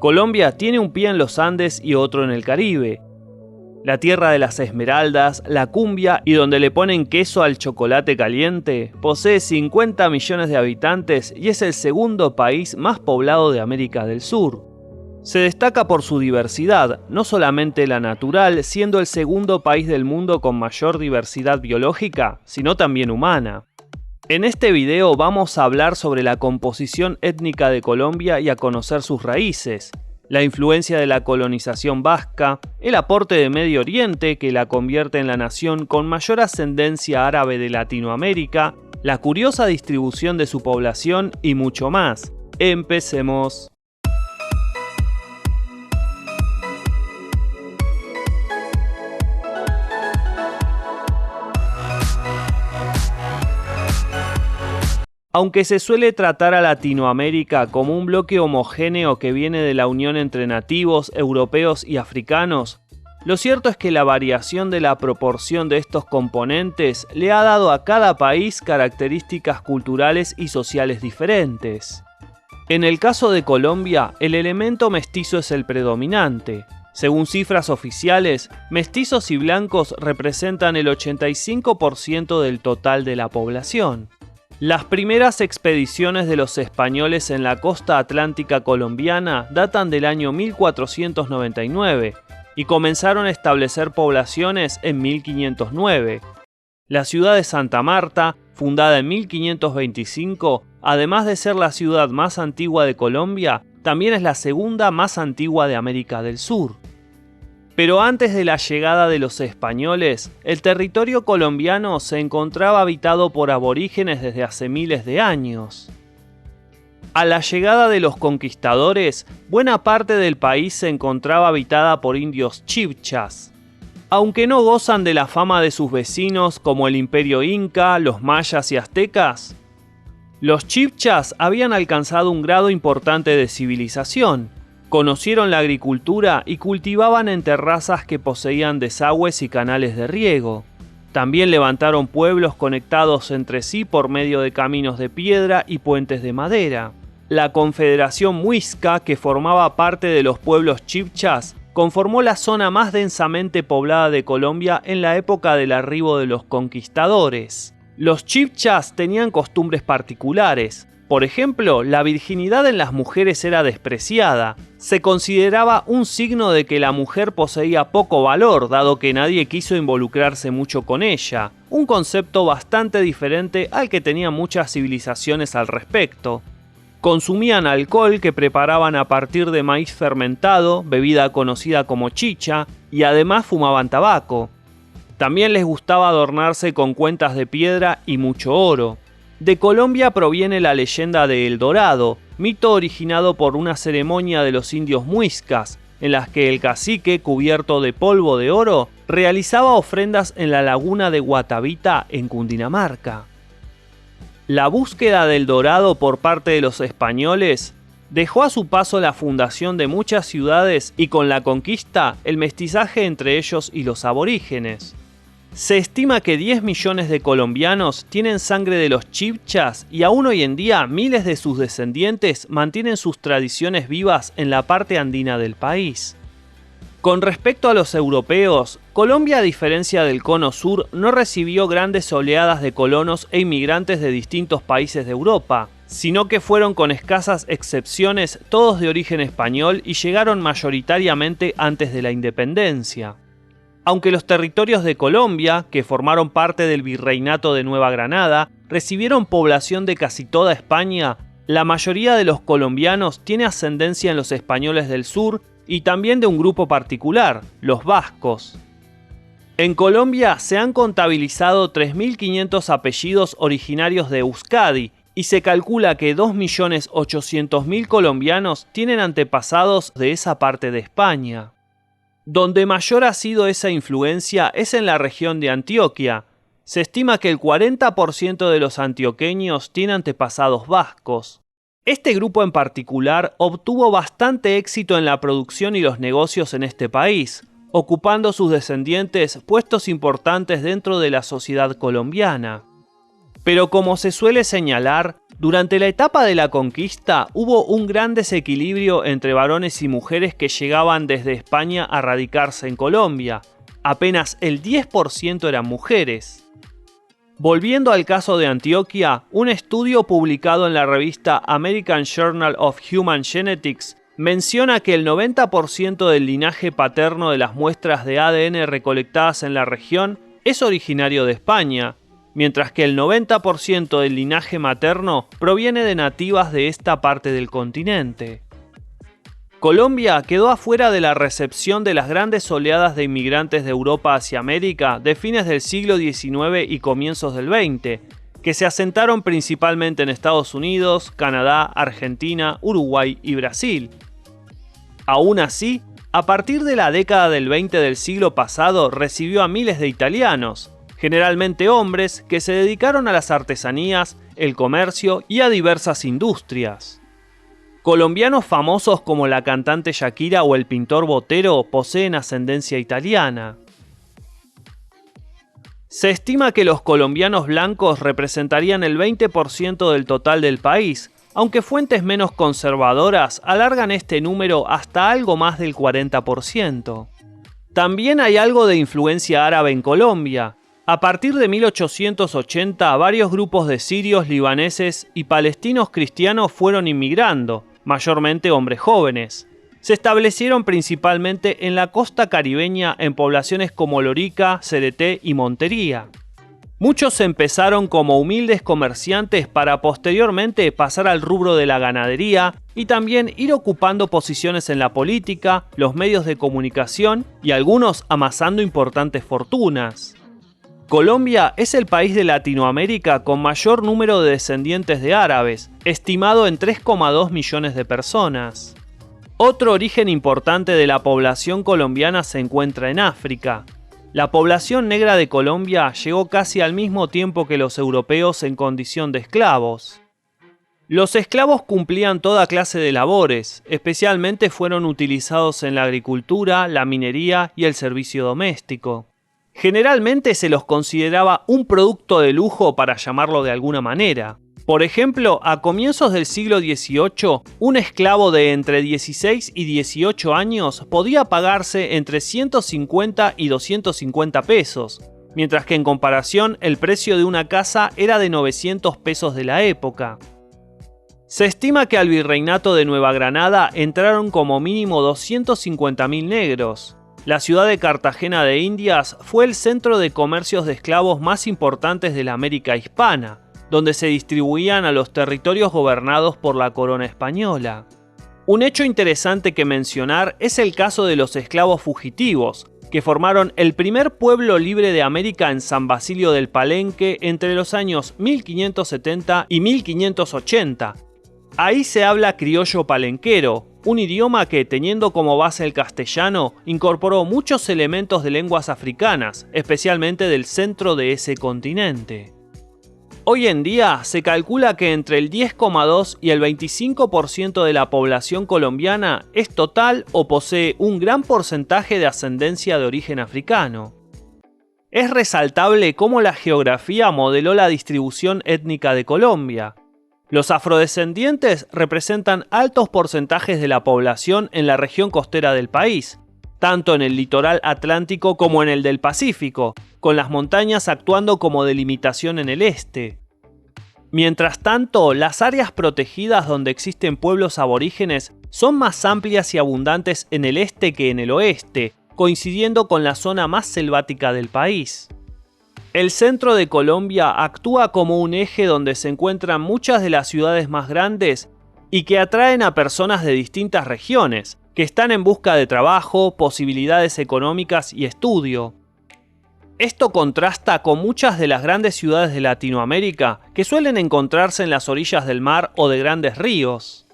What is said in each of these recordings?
Colombia tiene un pie en los Andes y otro en el Caribe. La tierra de las esmeraldas, la cumbia y donde le ponen queso al chocolate caliente, posee 50 millones de habitantes y es el segundo país más poblado de América del Sur. Se destaca por su diversidad, no solamente la natural, siendo el segundo país del mundo con mayor diversidad biológica, sino también humana. En este video vamos a hablar sobre la composición étnica de Colombia y a conocer sus raíces, la influencia de la colonización vasca, el aporte de Medio Oriente que la convierte en la nación con mayor ascendencia árabe de Latinoamérica, la curiosa distribución de su población y mucho más. ¡Empecemos! Aunque se suele tratar a Latinoamérica como un bloque homogéneo que viene de la unión entre nativos, europeos y africanos, lo cierto es que la variación de la proporción de estos componentes le ha dado a cada país características culturales y sociales diferentes. En el caso de Colombia, el elemento mestizo es el predominante. Según cifras oficiales, mestizos y blancos representan el 85% del total de la población. Las primeras expediciones de los españoles en la costa atlántica colombiana datan del año 1499 y comenzaron a establecer poblaciones en 1509. La ciudad de Santa Marta, fundada en 1525, además de ser la ciudad más antigua de Colombia, también es la segunda más antigua de América del Sur. Pero antes de la llegada de los españoles, el territorio colombiano se encontraba habitado por aborígenes desde hace miles de años. A la llegada de los conquistadores, buena parte del país se encontraba habitada por indios chibchas. Aunque no gozan de la fama de sus vecinos como el Imperio Inca, los mayas y aztecas, los chibchas habían alcanzado un grado importante de civilización. Conocieron la agricultura y cultivaban en terrazas que poseían desagües y canales de riego. También levantaron pueblos conectados entre sí por medio de caminos de piedra y puentes de madera. La Confederación Muisca, que formaba parte de los pueblos chibchas, conformó la zona más densamente poblada de Colombia en la época del arribo de los conquistadores. Los chibchas tenían costumbres particulares. Por ejemplo, la virginidad en las mujeres era despreciada. Se consideraba un signo de que la mujer poseía poco valor, dado que nadie quiso involucrarse mucho con ella. Un concepto bastante diferente al que tenían muchas civilizaciones al respecto. Consumían alcohol que preparaban a partir de maíz fermentado, bebida conocida como chicha, y además fumaban tabaco. También les gustaba adornarse con cuentas de piedra y mucho oro. De Colombia proviene la leyenda de El Dorado, mito originado por una ceremonia de los indios muiscas, en las que el cacique, cubierto de polvo de oro, realizaba ofrendas en la laguna de Guatavita, en Cundinamarca. La búsqueda del dorado por parte de los españoles dejó a su paso la fundación de muchas ciudades y con la conquista el mestizaje entre ellos y los aborígenes. Se estima que 10 millones de colombianos tienen sangre de los chibchas y aún hoy en día miles de sus descendientes mantienen sus tradiciones vivas en la parte andina del país. Con respecto a los europeos, Colombia, a diferencia del Cono Sur, no recibió grandes oleadas de colonos e inmigrantes de distintos países de Europa, sino que fueron con escasas excepciones todos de origen español y llegaron mayoritariamente antes de la independencia. Aunque los territorios de Colombia, que formaron parte del Virreinato de Nueva Granada, recibieron población de casi toda España, la mayoría de los colombianos tiene ascendencia en los españoles del sur y también de un grupo particular, los vascos. En Colombia se han contabilizado 3.500 apellidos originarios de Euskadi y se calcula que 2.800.000 colombianos tienen antepasados de esa parte de España. Donde mayor ha sido esa influencia es en la región de Antioquia. Se estima que el 40% de los antioqueños tiene antepasados vascos. Este grupo en particular obtuvo bastante éxito en la producción y los negocios en este país, ocupando sus descendientes puestos importantes dentro de la sociedad colombiana. Pero como se suele señalar, Durante la etapa de la conquista hubo un gran desequilibrio entre varones y mujeres que llegaban desde España a radicarse en Colombia. Apenas el 10% eran mujeres. Volviendo al caso de Antioquia, un estudio publicado en la revista American Journal of Human Genetics menciona que el 90% del linaje paterno de las muestras de ADN recolectadas en la región es originario de España, mientras que el 90% del linaje materno proviene de nativas de esta parte del continente. Colombia quedó afuera de la recepción de las grandes oleadas de inmigrantes de Europa hacia América de fines del siglo XIX y comienzos del XX, que se asentaron principalmente en Estados Unidos, Canadá, Argentina, Uruguay y Brasil. Aún así, a partir de la década del 20 del siglo pasado recibió a miles de italianos, generalmente hombres, que se dedicaron a las artesanías, el comercio y a diversas industrias. Colombianos famosos como la cantante Shakira o el pintor Botero poseen ascendencia italiana. Se estima que los colombianos blancos representarían el 20% del total del país, aunque fuentes menos conservadoras alargan este número hasta algo más del 40%. También hay algo de influencia árabe en Colombia. A partir de 1880, varios grupos de sirios, libaneses y palestinos cristianos fueron inmigrando, mayormente hombres jóvenes. Se establecieron principalmente en la costa caribeña en poblaciones como Lorica, Cereté y Montería. Muchos empezaron como humildes comerciantes para posteriormente pasar al rubro de la ganadería y también ir ocupando posiciones en la política, los medios de comunicación y algunos amasando importantes fortunas. Colombia es el país de Latinoamérica con mayor número de descendientes de árabes, estimado en 3,2 millones de personas. Otro origen importante de la población colombiana se encuentra en África. La población negra de Colombia llegó casi al mismo tiempo que los europeos en condición de esclavos. Los esclavos cumplían toda clase de labores, especialmente fueron utilizados en la agricultura, la minería y el servicio doméstico. Generalmente se los consideraba un producto de lujo, para llamarlo de alguna manera. Por ejemplo, a comienzos del siglo XVIII, un esclavo de entre 16 y 18 años podía pagarse entre 150 y 250 pesos, mientras que en comparación el precio de una casa era de 900 pesos de la época. Se estima que al virreinato de Nueva Granada entraron como mínimo 250.000 negros. La ciudad de Cartagena de Indias fue el centro de comercios de esclavos más importantes de la América hispana, donde se distribuían a los territorios gobernados por la corona española. Un hecho interesante que mencionar es el caso de los esclavos fugitivos, que formaron el primer pueblo libre de América en San Basilio del Palenque entre los años 1570 y 1580. Ahí se habla criollo palenquero, un idioma que, teniendo como base el castellano, incorporó muchos elementos de lenguas africanas, especialmente del centro de ese continente. Hoy en día se calcula que entre el 10,2 y el 25% de la población colombiana es total o posee un gran porcentaje de ascendencia de origen africano. Es resaltable cómo la geografía modeló la distribución étnica de Colombia. Los afrodescendientes representan altos porcentajes de la población en la región costera del país, tanto en el litoral atlántico como en el del Pacífico, con las montañas actuando como delimitación en el este. Mientras tanto, las áreas protegidas donde existen pueblos aborígenes son más amplias y abundantes en el este que en el oeste, coincidiendo con la zona más selvática del país. El centro de Colombia actúa como un eje donde se encuentran muchas de las ciudades más grandes y que atraen a personas de distintas regiones, que están en busca de trabajo, posibilidades económicas y estudio. Esto contrasta con muchas de las grandes ciudades de Latinoamérica que suelen encontrarse en las orillas del mar o de grandes ríos.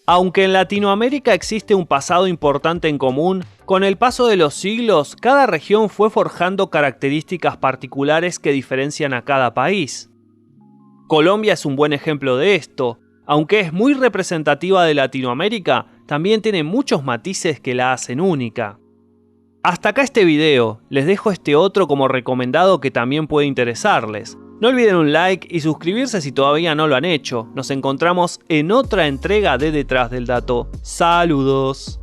Aunque en Latinoamérica existe un pasado importante en común, con el paso de los siglos, cada región fue forjando características particulares que diferencian a cada país. Colombia es un buen ejemplo de esto. Aunque es muy representativa de Latinoamérica, también tiene muchos matices que la hacen única. Hasta acá este video, les dejo este otro como recomendado que también puede interesarles. No olviden un like y suscribirse si todavía no lo han hecho. Nos encontramos en otra entrega de Detrás del Dato. ¡Saludos!